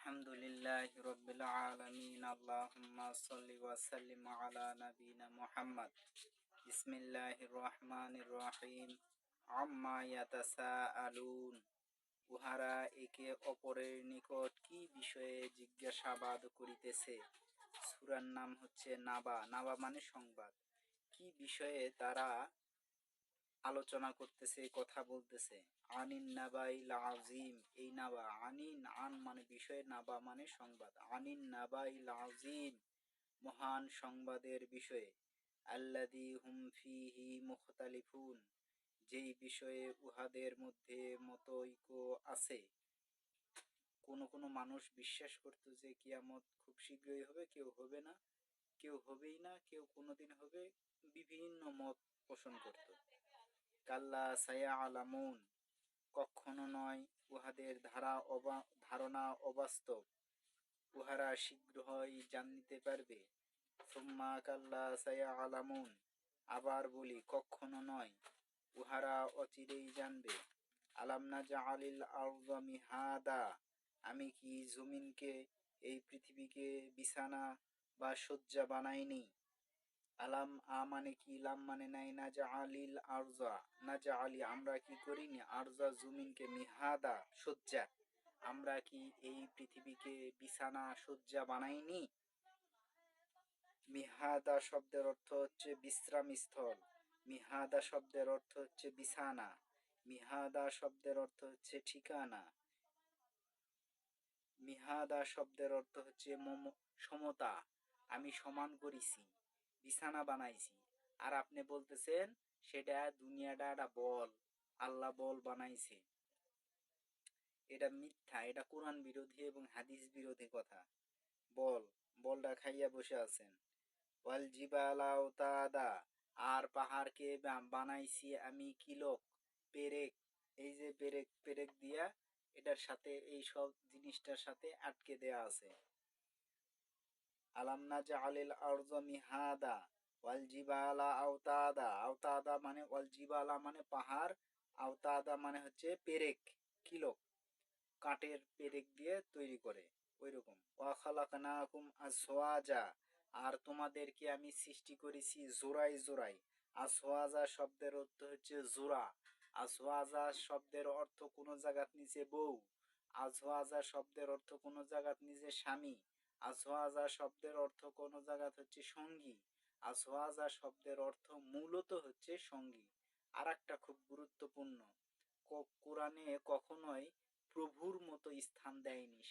আলহামদুলিল্লাহি রাব্বিল আলামিন আল্লাহুম্মা সাল্লি ওয়া সাল্লিম আলা নাবিয়িনা মুহাম্মদ বিসমিল্লাহির রহমানির রহিম আম্মা ইয়াতাসাআলুন উহারা একে অপরের নিকট কি বিষয়ে জিজ্ঞাসাবাদ করিতেছে। সূরার নাম হচ্ছে নাবা। নাবা মানে সংবাদ। কি বিষয়ে তারা আলোচনা করতেছে, কথা বলতেছে। আনিন নাবাইল আজিম, এই নাবা আনিন আন মানে বিষয়, নাবা মানে সংবাদ। আনিন নাবাইল আজিম, মহান সংবাদের বিষয়ে। আল্লাযী হুম ফীহি মুখতালিফুন, যেই বিষয়ে উহাদের মধ্যে মতৈক্য আছে। কোন কোন মানুষ বিশ্বাস করত যে কিয়ামত খুব শীঘ্রই হবে, কেউ হবে না, কেউ হবেই না, কেউ কোনোদিন হবে, বিভিন্ন মত পোষণ করত। কাল্লা সায়ালামুন, কখনো নয়, উহাদের ধারণা অবাস্তব, উহারা শীঘ্রই জানিতে পারবে। সুম্মা কাল্লা সায়ালামুন, আবার বলি কখনো নয়, উহারা অচিরেই জানবে। আলাম নাজআলিল আরদা মিহাদা, আমি কি জমিনকে, এই পৃথিবীকে বিছানা বা শয্যা বানাইনি। আলাম মানে কি, লাম মানে নাই, নাজআলিল আরজা, নাজআলি আমরা কি করিনি, আরজা জমিনকে, মিহাদা শয্যা, আমরা কি এই পৃথিবীকে বিছানা শয্যা বানাইনি। মিহাদা শব্দের অর্থ হচ্ছে বিশ্রাম স্থল, মিহাদা শব্দের অর্থ হচ্ছে বিছানা, মিহাদা শব্দের অর্থ হচ্ছে ঠিকানা, মিহাদা শব্দের অর্থ হচ্ছে সমতা, আমি সমান করেছি, বিছানা বানাইছি। আর আপনি বলতেছেন সেটা দুনিয়াটা একটা বল, আল্লাহ বল বানাইছে। এটা মিথ্যা, এটা কোরআন বিরোধী এবং হাদিস বিরোধী কথা। বলটা খাইয়া বসে আছেন। ওয়াল জিবালা আওতাদা, আর পাহাড়কে বানাইছি আমি কিলক, পেরেক। এই যে পেরেক, পেরেক দিয়া এটার সাথে, এই সব জিনিসটার সাথে আটকে দেয়া আছে। আলাম নাজআলিল আরদা মিহাদা ওয়াল জিবালা আওতাদা, আওতাদা মানে ওয়াল জিবালা মানে পাহাড়, আওতাদা মানে হচ্ছে পেরেক, কিলক, কাঠের পেরেক দিয়ে তৈরি করে ওইরকম। ওয়া খালাকনাকুম আজওয়াজা, আর তোমাদেরকে আমি সৃষ্টি করেছি জোড়ায় জোড়ায়। আজওয়াজা শব্দের অর্থ হচ্ছে জোড়া। আজওয়াজা শব্দের অর্থ কোনো জায়গাত নিচে বউ, আজওয়াজা শব্দের অর্থ কোনো জায়গাত নিচে স্বামী, আজওয়াজা শব্দের অর্থ কোনো জায়গাত হচ্ছে সঙ্গী, আজওয়াজা শব্দের অর্থ মূলত হচ্ছে সঙ্গী। আর একটা খুব গুরুত্বপূর্ণ, কোরআনে কখনোই প্রভুর মতো স্থান দেয়নি।